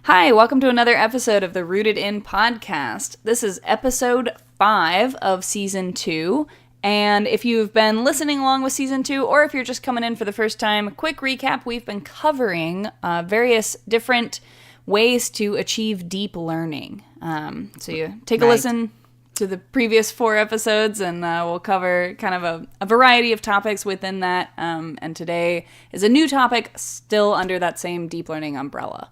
Hi, welcome to another episode of the Rooted In podcast. This is episode 5 of season 2. And if you've been listening along with season 2, or if you're just coming in for the first time, quick recap, we've been covering various different ways to achieve deep learning. So you take a listen to the previous 4 episodes, and we'll cover kind of a variety of topics within that. And today is a new topic still under that same deep learning umbrella.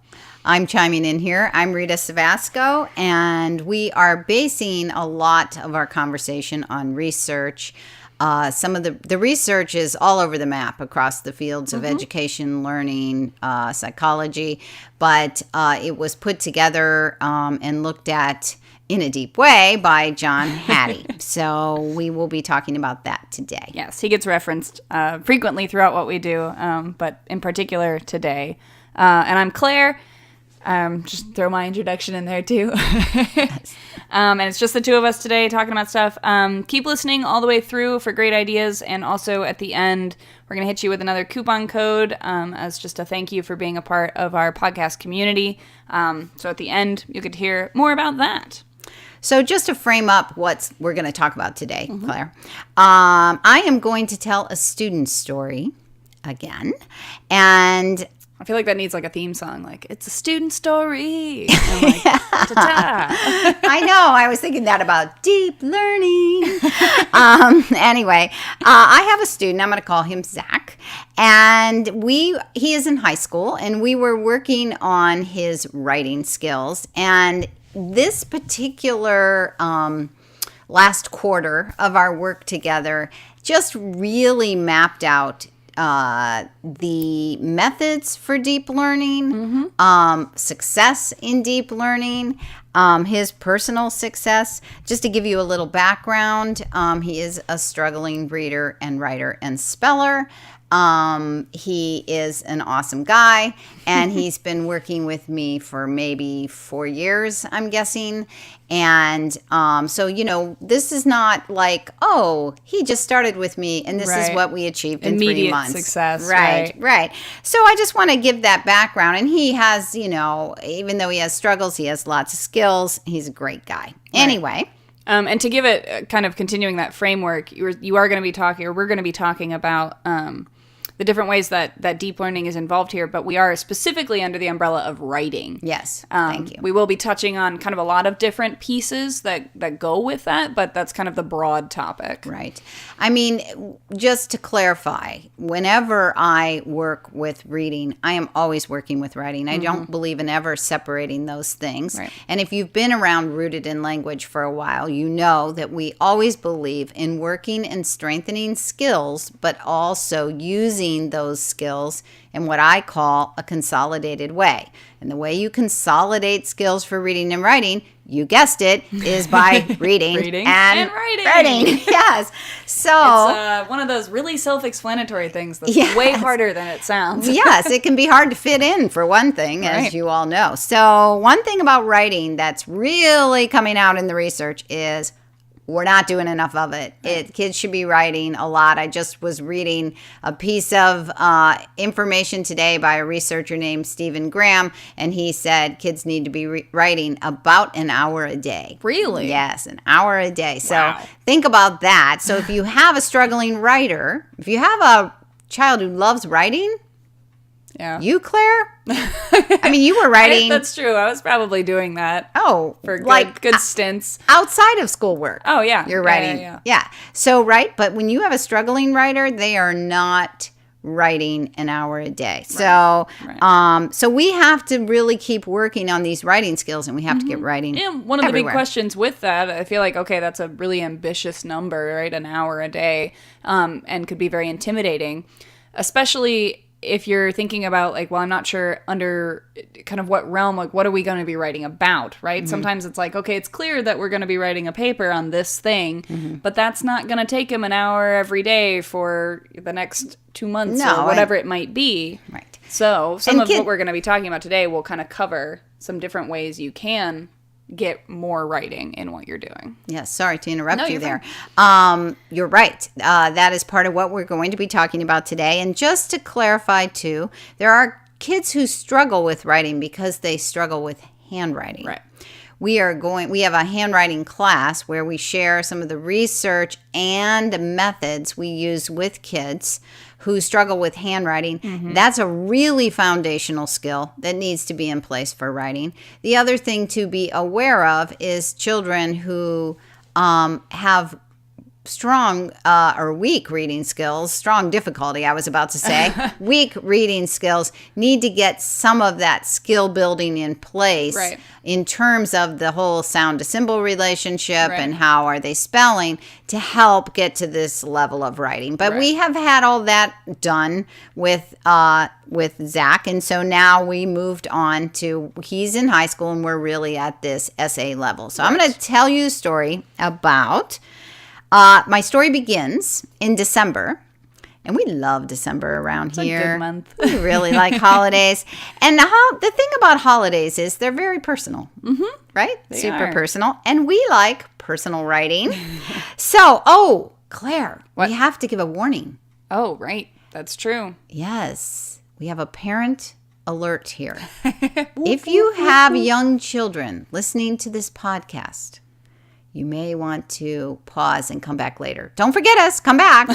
I'm chiming in here. I'm Rita Savasco, and we are basing a lot of our conversation on research. Some of the research is all over the map across the fields of education, learning, psychology, but it was put together and looked at in a deep way by John Hattie. So we will be talking about that today. Yes, he gets referenced frequently throughout what we do, but in particular today. And I'm Claire. Just throw my introduction in there too. And it's just the two of us today talking about stuff. Keep listening all the way through for great ideas. And also at the end, we're going to hit you with another coupon code as just a thank you for being a part of our podcast community. So at the end, you get to hear more about that. So just to frame up what we're going to talk about today, Claire, I am going to tell a student story again. And I feel like that needs like a theme song, like, it's a student story. And like, ta-ta. I know. I was thinking that about deep learning. Anyway, I have a student. I'm going to call him Zach. And he is in high school, and we were working on his writing skills. And this particular last quarter of our work together just really mapped out the methods for deep learning, success in deep learning, his personal success. Just to give you a little background, he is a struggling reader and writer and speller. He is an awesome guy, and he's been working with me for maybe 4 years, I'm guessing. And so, this is not like, oh, he just started with me and this is what we achieved in 3 months. Immediate success. Right. So I just want to give that background. And he has, even though he has struggles, he has lots of skills. He's a great guy. Anyway. And to give it kind of continuing that framework, you are going to be talking, or we're going to be talking about the different ways that deep learning is involved here, but we are specifically under the umbrella of writing. Yes, thank you. We will be touching on kind of a lot of different pieces that go with that, but that's kind of the broad topic. Right. I mean, just to clarify, whenever I work with reading, I am always working with writing. I don't believe in ever separating those things. Right. And if you've been around Rooted in Language for a while, you know that we always believe in working and strengthening skills, but also using those skills in what I call a consolidated way. And the way you consolidate skills for reading and writing, you guessed it, is by reading, and writing. Yes. So it's one of those really self-explanatory things that's way harder than it sounds. Yes, it can be hard to fit in, for one thing, as you all know. So one thing about writing that's really coming out in the research is we're not doing enough of it. Kids should be writing a lot. I just was reading a piece of information today by a researcher named Stephen Graham, and he said kids need to be writing about an hour a day. Really? Yes, an hour a day. Wow. So think about that. So if you have a struggling writer, if you have a child who loves writing, you, Claire? I mean, you were writing. That's true. I was probably doing that. Oh, for good stints. Outside of schoolwork. Oh, yeah. You're writing. Yeah. So, but when you have a struggling writer, they are not writing an hour a day. So, so we have to really keep working on these writing skills, and we have to get writing. Yeah, one of the big questions with that, I feel like, okay, that's a really ambitious number, right? An hour a day, and could be very intimidating, especially if you're thinking about like, well, I'm not sure under kind of what realm, like what are we going to be writing about, right? Sometimes it's like, okay, it's clear that we're going to be writing a paper on this thing, but that's not going to take him an hour every day for the next 2 months or whatever it might be. Right. So some of what we're going to be talking about today will kind of cover some different ways you can get more writing in what you're doing. Yes, sorry to interrupt you there. You're right. That is part of what we're going to be talking about today. And just to clarify, too, there are kids who struggle with writing because they struggle with handwriting. Right. We have a handwriting class where we share some of the research and methods we use with kids who struggle with handwriting. That's a really foundational skill that needs to be in place for writing. The other thing to be aware of is children who have strong or weak reading skills, strong difficulty, I was about to say, weak reading skills need to get some of that skill building in place in terms of the whole sound to symbol relationship and how are they spelling to help get to this level of writing. But we have had all that done with Zach, and so now we moved on to, he's in high school and we're really at this essay level. So I'm going to tell you a story about my story begins in December, and we love December around here. It's a good month. We really like holidays. And the thing about holidays is they're very personal, right? Super personal. And we like personal writing. So, Claire, we have to give a warning. Oh, right. That's true. Yes. We have a parent alert here. If you have young children listening to this podcast, you may want to pause and come back later. Don't forget us. Come back.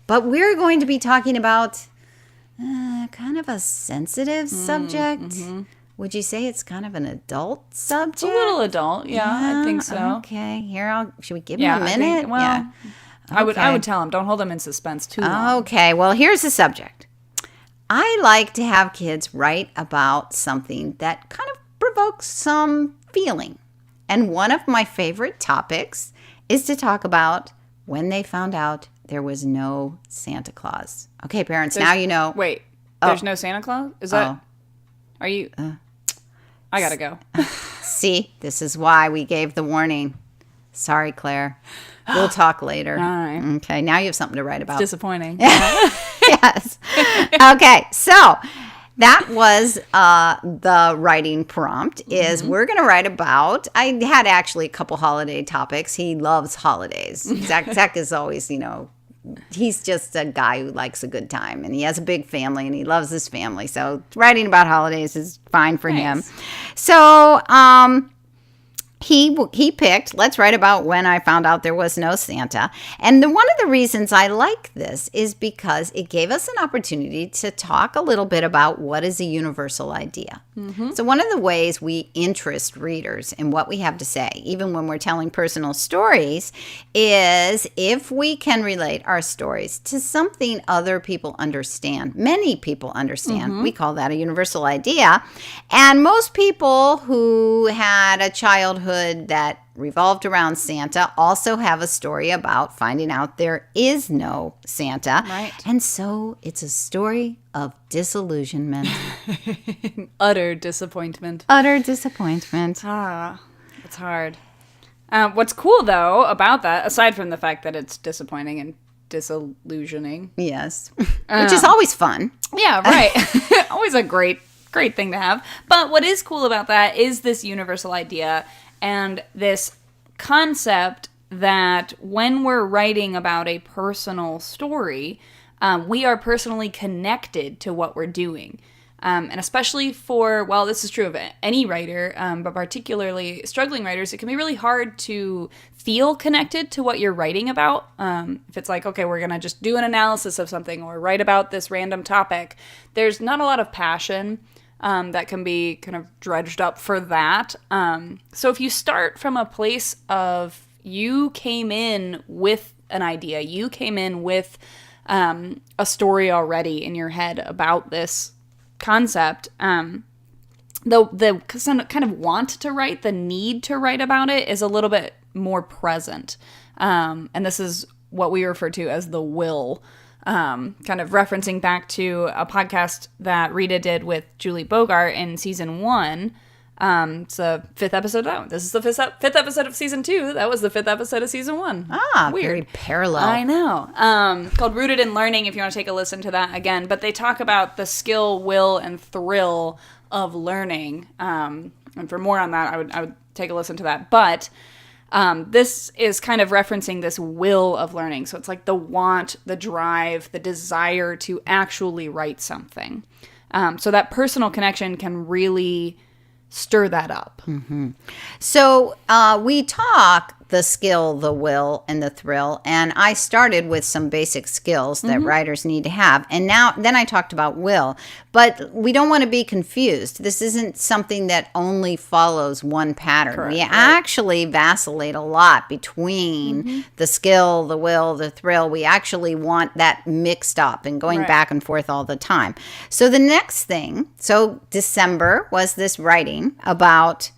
But we're going to be talking about kind of a sensitive subject. Would you say it's kind of an adult subject? It's a little adult. Yeah, I think so. Okay. Here, should we give him a minute? I would tell him. Don't hold him in suspense too long. Okay. Well, here's the subject. I like to have kids write about something that kind of provokes some feeling. And one of my favorite topics is to talk about when they found out there was no Santa Claus. Okay, parents, now you know. Wait, there's no Santa Claus? Is that? Are you? I gotta go. See, this is why we gave the warning. Sorry, Claire. We'll talk later. All right. Okay, now you have something to write about. It's disappointing. Yes. Okay, so that was the writing prompt is we're going to write about, I had actually a couple holiday topics. He loves holidays. Zach is always, he's just a guy who likes a good time, and he has a big family and he loves his family. So writing about holidays is fine for him. So he picked, let's write about when I found out there was no Santa. And one of the reasons I like this is because it gave us an opportunity to talk a little bit about what is a universal idea. So one of the ways we interest readers in what we have to say, even when we're telling personal stories, is if we can relate our stories to something other people understand, many people understand. We call that a universal idea. And most people who had a childhood that revolved around Santa also have a story about finding out there is no Santa. Right. And so it's a story of disillusionment. Utter disappointment. Utter disappointment. It's hard. What's cool, though, about that, aside from the fact that it's disappointing and disillusioning. Yes. Which is always fun. Yeah, right. Always a great thing to have. But what is cool about that is this universal idea and this concept that when we're writing about a personal story, we are personally connected to what we're doing. And especially for, well, this is true of any writer, but particularly struggling writers, it can be really hard to feel connected to what you're writing about. If it's like, okay, we're going to just do an analysis of something or write about this random topic, there's not a lot of passion that can be kind of dredged up for that. So if you start from a place of you came in with an idea, you came in with a story already in your head about this concept, the kind of want to write, the need to write about it is a little bit more present. And this is what we refer to as the will. Kind of referencing back to a podcast that Rita did with Julie Bogart in season 1. It's the 5th episode. Oh, this is the 5th episode of season 2. That was the 5th episode of season 1. Weird. Very parallel. I know. Called Rooted in Learning, if you want to take a listen to that again. But they talk about the skill, will, and thrill of learning. And for more on that, I would take a listen to that. But this is kind of referencing this will of learning. So it's like the want, the drive, the desire to actually write something. So that personal connection can really stir that up. So we talk the skill, the will, and the thrill. And I started with some basic skills that writers need to have. And then I talked about will. But we don't want to be confused. This isn't something that only follows one pattern. Correct, we right. actually vacillate a lot between the skill, the will, the thrill. We actually want that mixed up and going Right. back and forth all the time. So the next thing, December was this writing about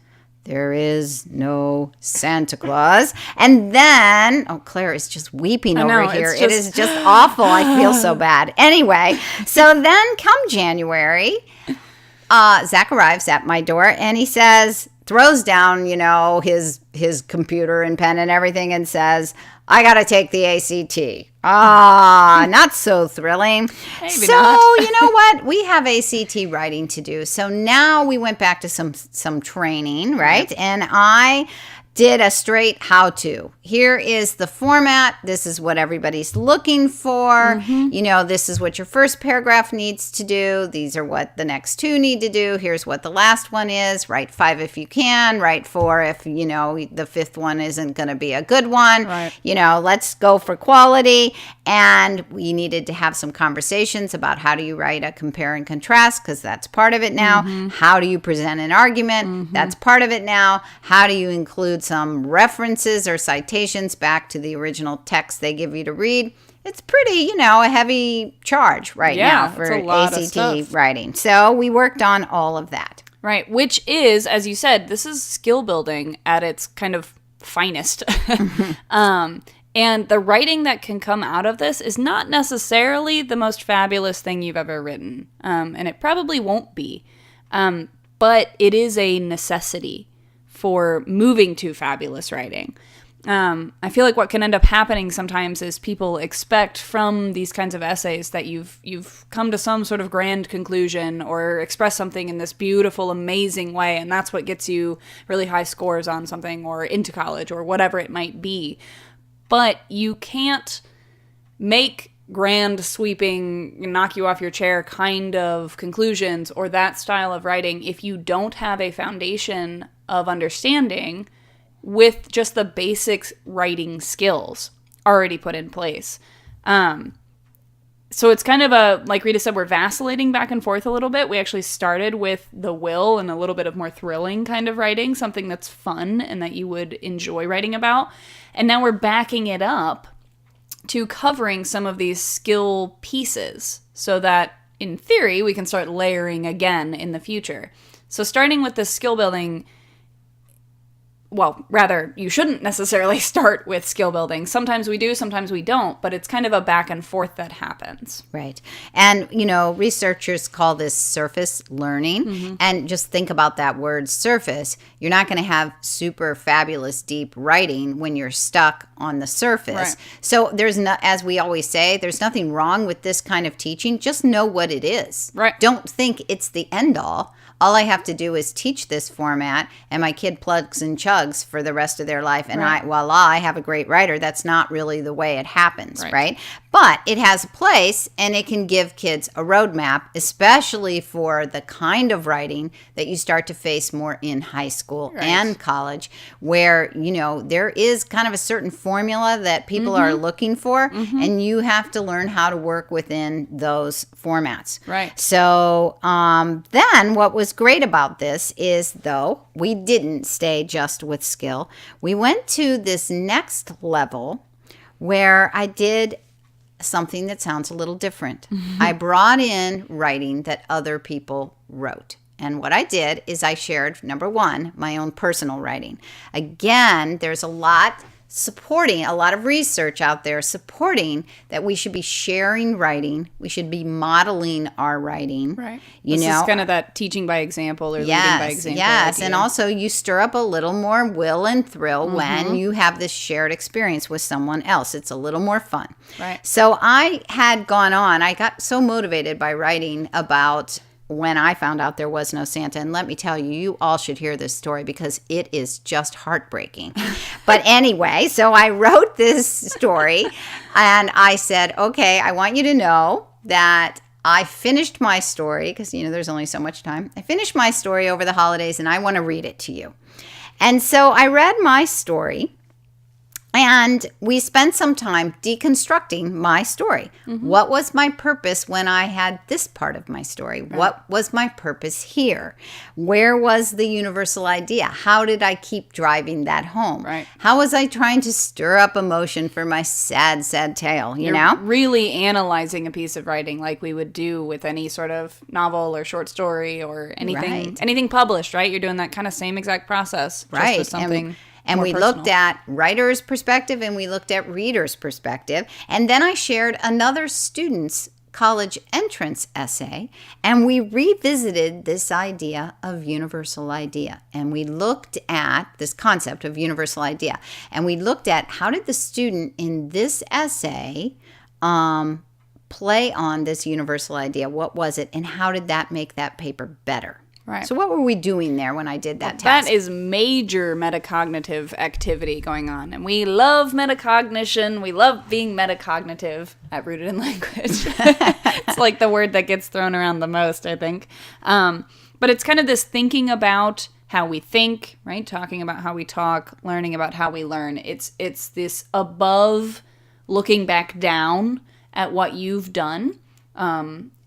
there is no Santa Claus. And then, Claire is just weeping over know, here. it's It is just awful. I feel so bad. Anyway, so then come January, Zach arrives at my door and he says, throws down, his computer and pen and everything and says, I got to take the ACT. Not so thrilling. Maybe so, not. you know what? We have ACT writing to do. So now we went back to some training, right? And I did a straight how-to. Here is the format. This is what everybody's looking for. This is what your first paragraph needs to do. These are what the next two need to do. Here's what the last one is. Write 5 if you can. Write 4 if, the fifth one isn't going to be a good one. Right. Let's go for quality. And we needed to have some conversations about how do you write a compare and contrast, because that's part of it now. How do you present an argument? That's part of it now. How do you include some references or citations back to the original text they give you to read? It's pretty, a heavy charge right now for it's a lot of ACT stuff. writing. So we worked on all of that. Right, which is, as you said, this is skill building at its kind of finest. And the writing that can come out of this is not necessarily the most fabulous thing you've ever written. And it probably won't be. But it is a necessity for moving to fabulous writing. I feel like what can end up happening sometimes is people expect from these kinds of essays that you've come to some sort of grand conclusion or express something in this beautiful, amazing way, and that's what gets you really high scores on something or into college or whatever it might be. But you can't make grand, sweeping, knock you off your chair kind of conclusions or that style of writing if you don't have a foundation of understanding with just the basic writing skills already put in place. So it's kind of like Rita said, we're vacillating back and forth a little bit. We actually started with the will and a little bit of more thrilling kind of writing, something that's fun and that you would enjoy writing about. And now we're backing it up to covering some of these skill pieces so that, in theory, we can start layering again in the future. So starting with the skill building, well, rather, you shouldn't necessarily start with skill building. Sometimes we do, sometimes we don't, but it's kind of a back and forth that happens. Right. And, researchers call this surface learning. And just think about that word surface. You're not going to have super fabulous deep writing when you're stuck on the surface. Right. So there's no, as we always say, there's nothing wrong with this kind of teaching. Just know what it is. Right. Don't think it's the end all. All I have to do is teach this format, and my kid plugs and chugs for the rest of their life, and Right. I have a great writer. That's not really the way it happens, Right. right? But it has a place, and it can give kids a roadmap, especially for the kind of writing that you start to face more in high school Right. and college, where, there is kind of a certain formula that people are looking for, and you have to learn how to work within those formats. Right. So then what was great about this is, though, we didn't stay just with skill. We went to this next level where I did something that sounds a little different. I brought in writing that other people wrote. And what I did is I shared, number one, my own personal writing. Again, there's a lot of research out there supporting that we should be sharing writing. We should be modeling our writing. Right. This is kind of that teaching by example or leading by example. Yes, idea. and also you stir up a little more will and thrill when you have this shared experience with someone else. It's a little more fun. Right. So I got so motivated by writing about when I found out there was no Santa. And let me tell you, you all should hear this story because it is just heartbreaking. But anyway, so I wrote this story and I said, okay, I want you to know that I finished my story because, there's only so much time. I finished my story over the holidays and I want to read it to you. And so I read my story. And we spent some time deconstructing my story. Mm-hmm. What was my purpose when I had this part of my story? Right. What was my purpose here? Where was the universal idea? How did I keep driving that home? Right. How was I trying to stir up emotion for my sad, sad tale, you know? Really analyzing a piece of writing like we would do with any sort of novel or short story or anything published, right? You're doing that kind of same exact process. Right. Just with something And we personal. looked at writer's perspective and we looked at reader's perspective. And then I shared another student's college entrance essay. And we revisited this idea of universal idea. And we looked at this concept of universal idea. And we looked at how did the student in this essay play on this universal idea? What was it? And how did that make that paper better? Right. So what were we doing there when I did that task? That is major metacognitive activity going on. And we love metacognition. We love being metacognitive at Rooted in Language. It's like the word that gets thrown around the most, I think. But it's kind of this thinking about how we think, right? Talking about how we talk, learning about how we learn. It's this above looking back down at what you've done.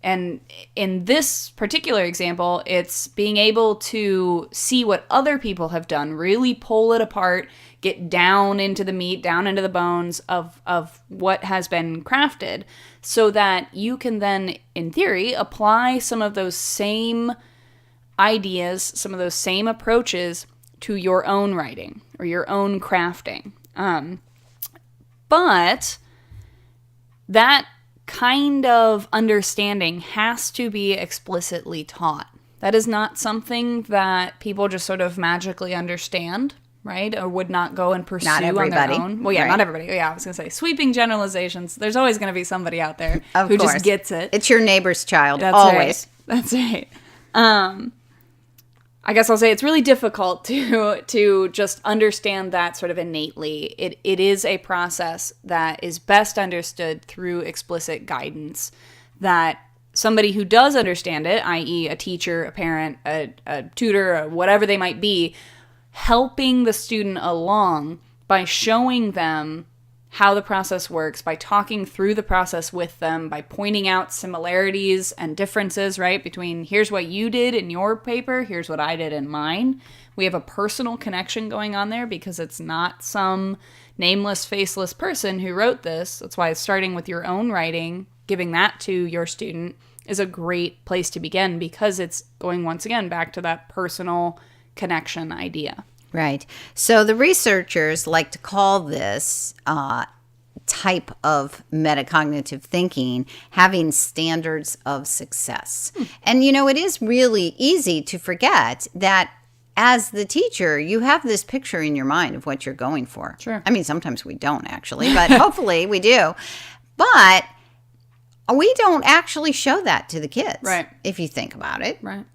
And in this particular example, it's being able to see what other people have done, really pull it apart, get down into the meat, down into the bones of what has been crafted, so that you can then, in theory, apply some of those same ideas, some of those same approaches to your own writing or your own crafting. But that kind of understanding has to be explicitly taught. That is not something that people just sort of magically understand, right? Or would not go and pursue on their own. Well, yeah, right. Not everybody. Yeah, I was going to say sweeping generalizations. There's always going to be somebody out there who just gets it. It's your neighbor's child, That's always. Right. That's right. I guess I'll say it's really difficult to just understand that sort of innately. It is a process that is best understood through explicit guidance that somebody who does understand it, i.e. a teacher, a parent, a tutor, or whatever they might be, helping the student along by showing them how the process works, by talking through the process with them, by pointing out similarities and differences, right, between here's what you did in your paper, here's what I did in mine. We have a personal connection going on there because it's not some nameless, faceless person who wrote this. That's why starting with your own writing, giving that to your student is a great place to begin because it's going once again back to that personal connection idea. Right. So the researchers like to call this type of metacognitive thinking having standards of success. And, it is really easy to forget that as the teacher, you have this picture in your mind of what you're going for. Sure. I mean, sometimes we don't actually, but hopefully we do. But we don't actually show that to the kids, right? If you think about it, right?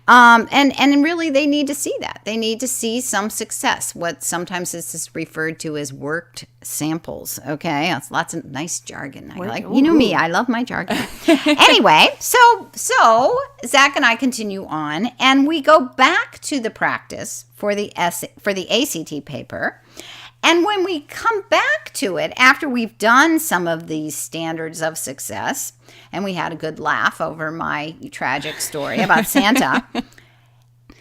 And really they need to see that. They need to see some success. What sometimes is referred to as worked samples. Okay, that's lots of nice jargon. I like, me, I love my jargon. Anyway, so Zach and I continue on, and we go back to the practice for the ACT paper. And when we come back to it, after we've done some of these standards of success, and we had a good laugh over my tragic story about Santa,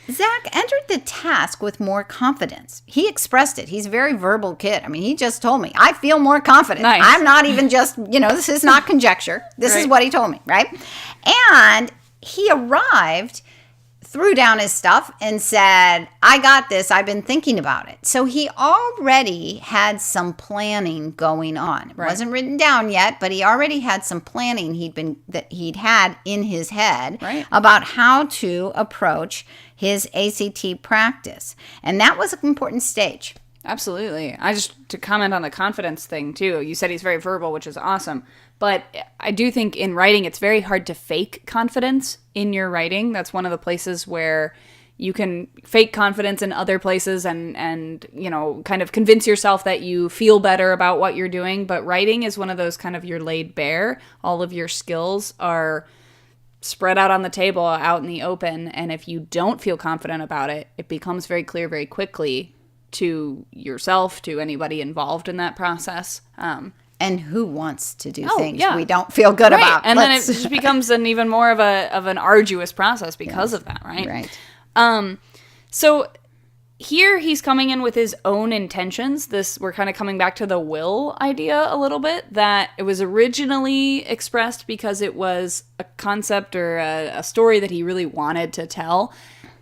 Zach entered the task with more confidence. He expressed it. He's a very verbal kid. I mean, he just told me, I feel more confident. Nice. I'm not even just, this is not conjecture. This is what he told me, right? And he arrived, threw down his stuff and said, I got this. I've been thinking about it. So he already had some planning going on. It wasn't written down yet, but he already had some planning he'd had in his head about how to approach his ACT practice. And that was an important stage. Absolutely. To comment on the confidence thing too, you said he's very verbal, which is awesome. But I do think in writing, it's very hard to fake confidence in your writing. That's one of the places where you can fake confidence in other places and you know, kind of convince yourself that you feel better about what you're doing. But writing is one of those kind of, you're laid bare. All of your skills are spread out on the table, out in the open. And if you don't feel confident about it, it becomes very clear very quickly to yourself, to anybody involved in that process. And who wants to do things yeah. we don't feel good about? And then it just becomes an even more of an arduous process because of that, right? Right. So here he's coming in with his own intentions. We're kind of coming back to the will idea a little bit, that it was originally expressed because it was a concept or a story that he really wanted to tell.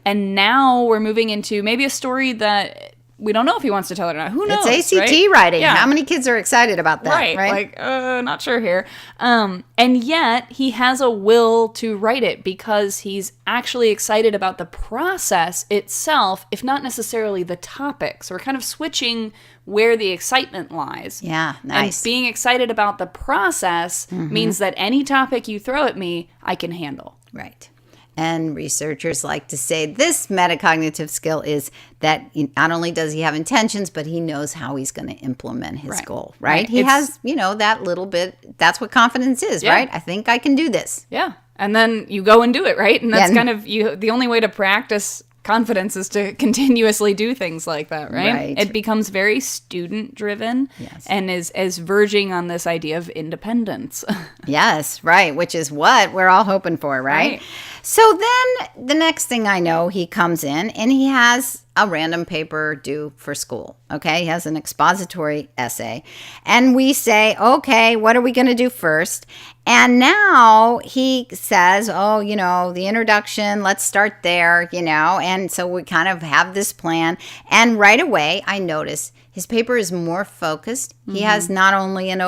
And now we're moving into maybe a story that we don't know if he wants to tell it or not. Who knows? It's ACT right? writing. Yeah. How many kids are excited about that? Right. Like, not sure here. And yet he has a will to write it because he's actually excited about the process itself, if not necessarily the topic. So we're kind of switching where the excitement lies. Yeah, nice. And being excited about the process means that any topic you throw at me, I can handle. Right. And researchers like to say this metacognitive skill is that not only does he have intentions, but he knows how he's going to implement his goal, right? He has, that little bit, that's what confidence is, right? I think I can do this. Yeah. And then you go and do it, right? And that's kind of the only way to practice confidence is to continuously do things like that, right? It becomes very student driven and is verging on this idea of independence. Yes, right, which is what we're all hoping for, right? So then the next thing I know, he comes in and he has a random paper due for school, okay? He has an expository essay. And we say, okay, what are we going to do first? And now he says, the introduction, let's start there, And so we kind of have this plan. And right away, I notice his paper is more focused. He has not only an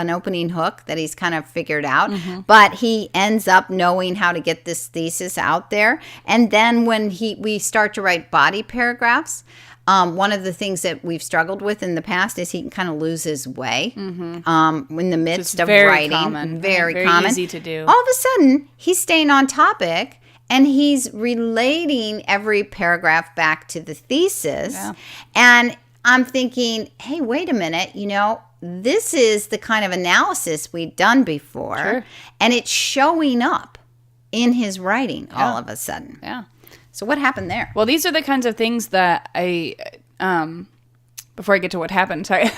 opening hook that he's kind of figured out, but he ends up knowing how to get this thesis out there. And then when we start to write body paragraphs, one of the things that we've struggled with in the past is he can kind of lose his way in the midst of writing. Common. Very common. Easy to do. All of a sudden, he's staying on topic. And he's relating every paragraph back to the thesis. Yeah. And I'm thinking, hey, wait a minute, this is the kind of analysis we've done before. Sure. And it's showing up in his writing all of a sudden. Yeah. So what happened there? Well, these are the kinds of things that before I get to what happened, sorry,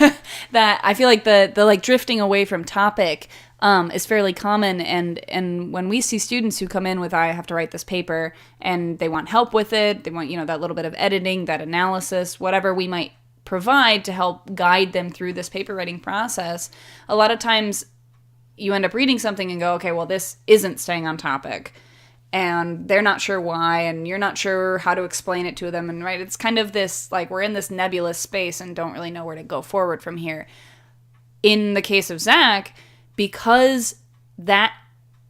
that I feel like the drifting away from topic is fairly common. And when we see students who come in with, I have to write this paper, and they want help with it, they want, that little bit of editing, that analysis, whatever we might provide to help guide them through this paper writing process, a lot of times you end up reading something and go, okay, well, this isn't staying on topic. And they're not sure why, and you're not sure how to explain it to them. And it's kind of this, like, we're in this nebulous space and don't really know where to go forward from here. In the case of Zach, because that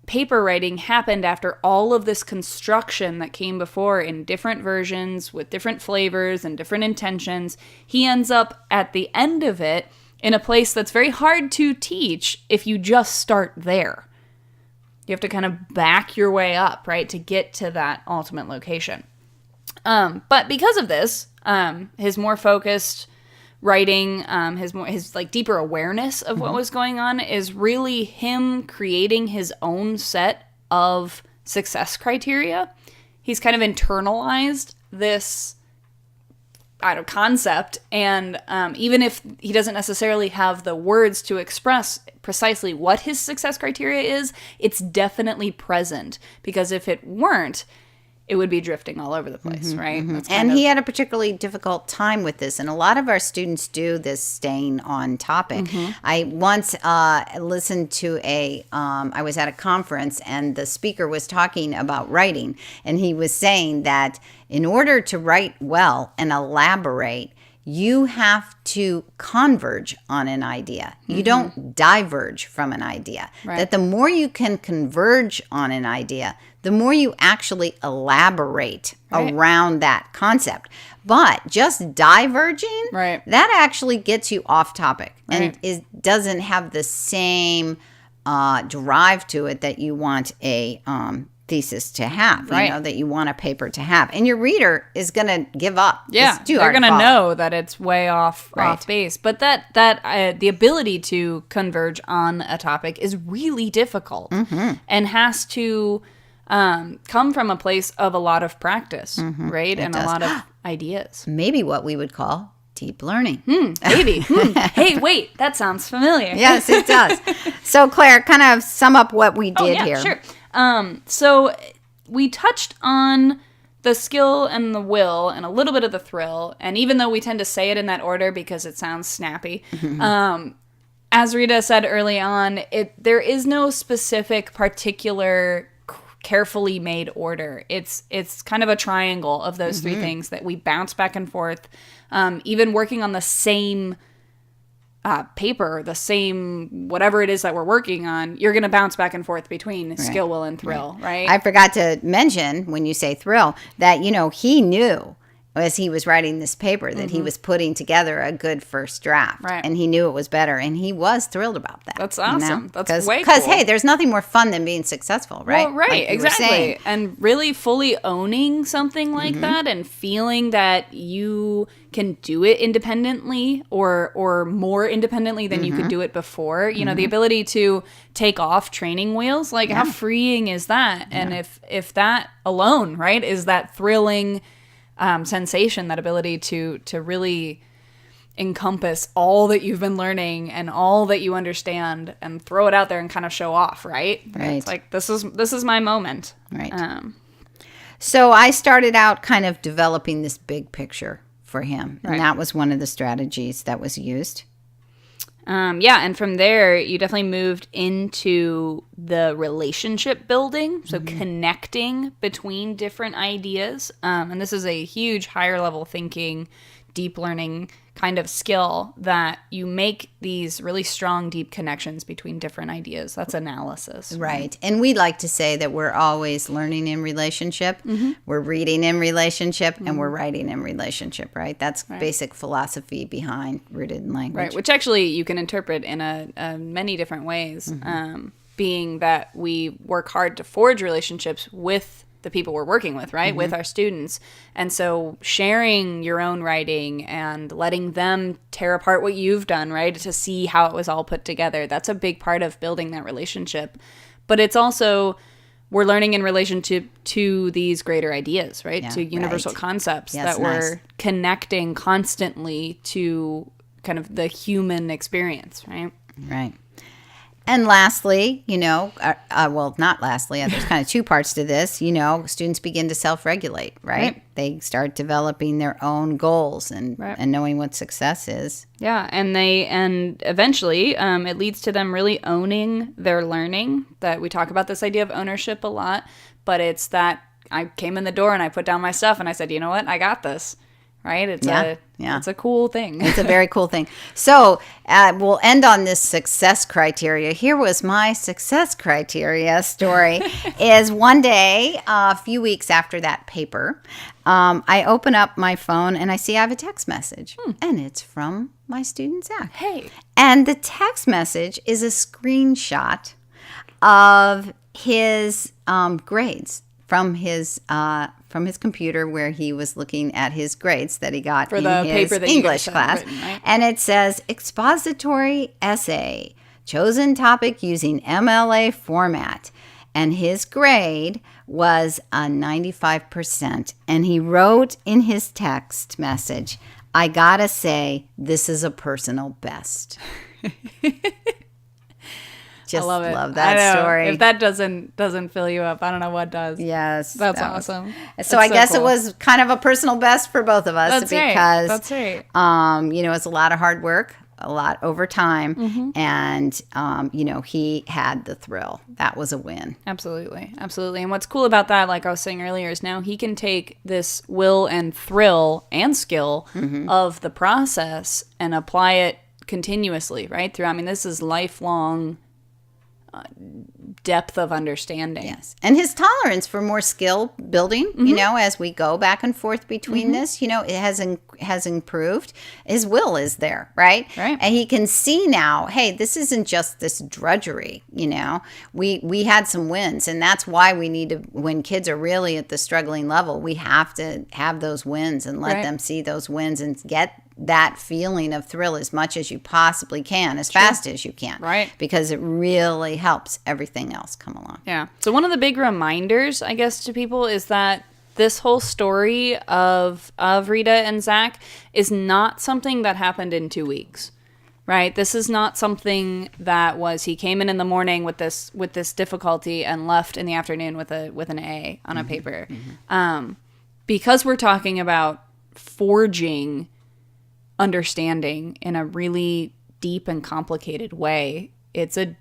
paper writing happened after all of this construction that came before in different versions with different flavors and different intentions, he ends up at the end of it in a place that's very hard to teach if you just start there. You have to kind of back your way up, right, to get to that ultimate location. But because of this, his more focused writing, his deeper awareness of what was going on is really him creating his own set of success criteria. He's kind of internalized this concept, and even if he doesn't necessarily have the words to express precisely what his success criteria is, it's definitely present, because if it weren't, it would be drifting all over the place, right? And he had a particularly difficult time with this, and a lot of our students do this staying on topic. I once listened to I was at a conference, and the speaker was talking about writing, and he was saying that in order to write well and elaborate, you have to converge on an idea. You don't diverge from an idea. Right. That the more you can converge on an idea, the more you actually elaborate around that concept. But just diverging, that actually gets you off topic and doesn't have the same drive to it that you want a thesis to have, Right. you know, that you want a paper to have. And your reader is going to give up. Yeah, It's too they're hard to going to follow. know that it's way off Right. base. But that the ability to converge on a topic is really difficult and has to come from a place of a lot of practice, right? And does. a lot of ideas. Maybe what we would call deep learning. Maybe. Hey, wait, that sounds familiar. Yes, it does. So, Claire, kind of sum up what we did here. Sure. So we touched on the skill and the will and a little bit of the thrill. And even though we tend to say it in that order because it sounds snappy, as Rita said early on, there is no specific particular carefully made order. It's kind of a triangle of those three things that we bounce back and forth. Even working on the same paper, the same whatever it is that we're working on, you're going to bounce back and forth between skill, will, and thrill, right? I forgot to mention when you say thrill that, you know, he knew as he was writing this paper that he was putting together a good first draft. Right. And he knew it was better. And he was thrilled about that. That's awesome. You know? That's way Because, cool. hey, there's nothing more fun than being successful, right? Well, right, Like you were exactly. saying. And really fully owning something like that and feeling that you can do it independently or more independently than you could do it before. You know, the ability to take off training wheels, like how freeing is that? And if that alone, right, is that thrilling sensation, that ability to really encompass all that you've been learning and all that you understand and throw it out there and kind of show off, right? Right. It's like, this is my moment. Right. So I started out kind of developing this big picture for him. And that was one of the strategies that was used. And from there, you definitely moved into the relationship building, so connecting between different ideas. And this is a huge higher level thinking, deep learning kind of skill that you make these really strong, deep connections between different ideas. That's analysis. Right. And we like to say that we're always learning in relationship, we're reading in relationship, and we're writing in relationship, right? That's basic philosophy behind rooted in language. Right, which actually you can interpret in many different ways, being that we work hard to forge relationships with the people we're working with, right? With our students. And so sharing your own writing and letting them tear apart what you've done, right? To see how it was all put together. That's a big part of building that relationship. But it's also, we're learning in relationship to these greater ideas, right? Yeah, to universal right. concepts Yes, that we're nice. connecting constantly to kind of the human experience, right? Right. And lastly, you know, well, not lastly, there's kind of two parts to this. You know, students begin to self-regulate, right? They start developing their own goals and knowing what success is. Yeah, and eventually it leads to them really owning their learning. That we talk about this idea of ownership a lot, but it's that I came in the door and I put down my stuff and I said, you know what, I got this. Right? It's a cool thing. It's a very cool thing. So we'll end on this success criteria. Here was my success criteria story is one day, a few weeks after that paper, I open up my phone and I see I have a text message. And it's from my student, Zach. Hey. And the text message is a screenshot of his grades from his computer, where he was looking at his grades that he got For in the his paper that you English guys had class. written, right? And it says expository essay, chosen topic using MLA format. And his grade was a 95%. And he wrote in his text message, I gotta say, this is a personal best. Just I love it. love that I know. story. If that doesn't fill you up, I don't know what does. Yes. That's that was- awesome. So I guess cool. it was kind of a personal best for both of us That's right. because That's right. you know, it's a lot of hard work, a lot over time, Mm-hmm. and you know, he had the thrill. That was a win. Absolutely. Absolutely. And what's cool about that, like I was saying earlier, is now he can take this will and thrill and skill of the process and apply it continuously, right? Through, I mean, this is lifelong depth of understanding. Yes. And his tolerance for more skill building, you know, as we go back and forth between this, you know, it has improved. His will is there, right? Right. And he can see now, hey, this isn't just this drudgery, you know. We had some wins, and that's why we need to, when kids are really at the struggling level, we have to have those wins and let them see those wins and get that feeling of thrill as much as you possibly can, as fast as you can. Right. Because it really helps everything else come along. Yeah. So one of the big reminders, I guess, to people is that this whole story of Rita and Zach is not something that happened in 2 weeks. Right? This is not something that was he came in the morning with this difficulty and left in the afternoon with an A on a paper. Because we're talking about forging understanding in a really deep and complicated way, it's a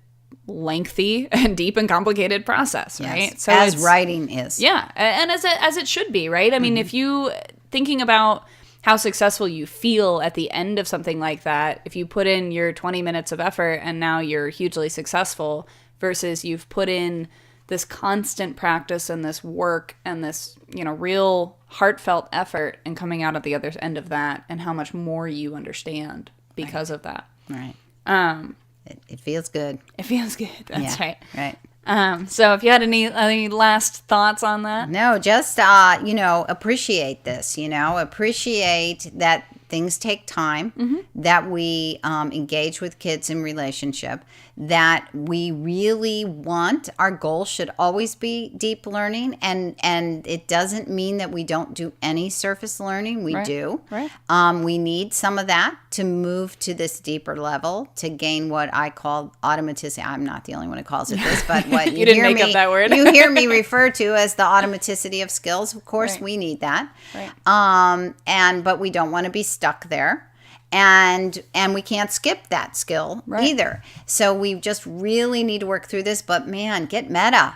lengthy and deep and complicated process, right? Yes. So as writing is. Yeah, and as it should be, right? I mean, if you thinking about how successful you feel at the end of something like that, if you put in your 20 minutes of effort and now you're hugely successful versus you've put in this constant practice and this work and this, you know, real heartfelt effort and coming out at the other end of that and how much more you understand because of that. Right. It feels good. It feels good. That's right. Right. So if you had any last thoughts on that? No, just, you know, appreciate this, you know, appreciate that things take time, that we engage with kids in relationship, that we really want, our goal should always be deep learning, and it doesn't mean that we don't do any surface learning. We do. Right. We need some of that to move to this deeper level, to gain what I call automaticity. I'm not the only one who calls it this, but what you didn't make up that word. You hear me refer to as the automaticity of skills. Of course, we need that. Right. But we don't want to be stuck there. And we can't skip that skill either. So we just really need to work through this. But man, get meta,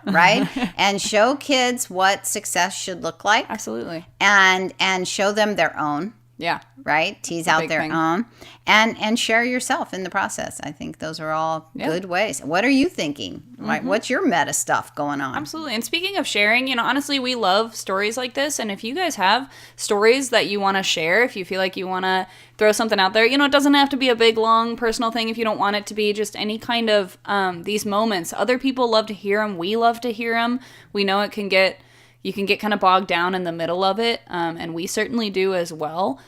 right? And show kids what success should look like. Absolutely. And show them their own. Yeah. Right? Tease out their own. And share yourself in the process. I think those are all good ways. What are you thinking? Right? What's your meta stuff going on? Absolutely. And speaking of sharing, you know, honestly, we love stories like this. And if you guys have stories that you want to share, if you feel like you want to throw something out there, you know, it doesn't have to be a big, long personal thing if you don't want it to be, just any kind of these moments. Other people love to hear them. We love to hear them. We know you can get kind of bogged down in the middle of it. And we certainly do as well.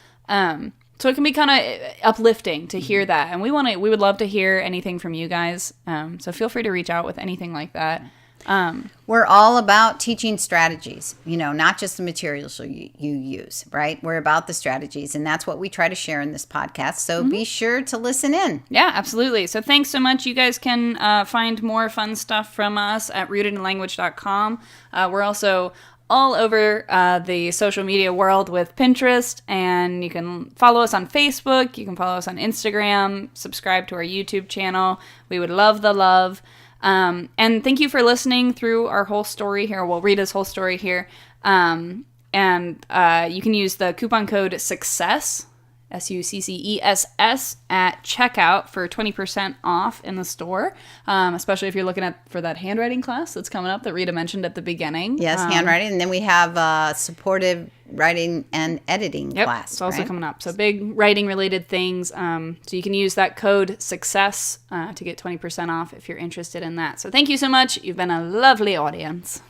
So it can be kind of uplifting to hear that. And we would love to hear anything from you guys. So feel free to reach out with anything like that. We're all about teaching strategies, you know, not just the materials you use, right? We're about the strategies, and that's what we try to share in this podcast. So be sure to listen in. Yeah, absolutely. So thanks so much. You guys can find more fun stuff from us at rootedinlanguage.com. We're also all over the social media world with Pinterest, and you can follow us on Facebook, you can follow us on Instagram, subscribe to our YouTube channel. We would love the love. And thank you for listening through our whole story here, well, Rita's whole story here. And you can use the coupon code SUCCESS, SUCCESS, at checkout for 20% off in the store, especially if you're looking for that handwriting class that's coming up that Rita mentioned at the beginning. Yes, handwriting. And then we have supportive writing and editing class. It's also coming up. So big writing-related things. So you can use that code SUCCESS to get 20% off if you're interested in that. So thank you so much. You've been a lovely audience.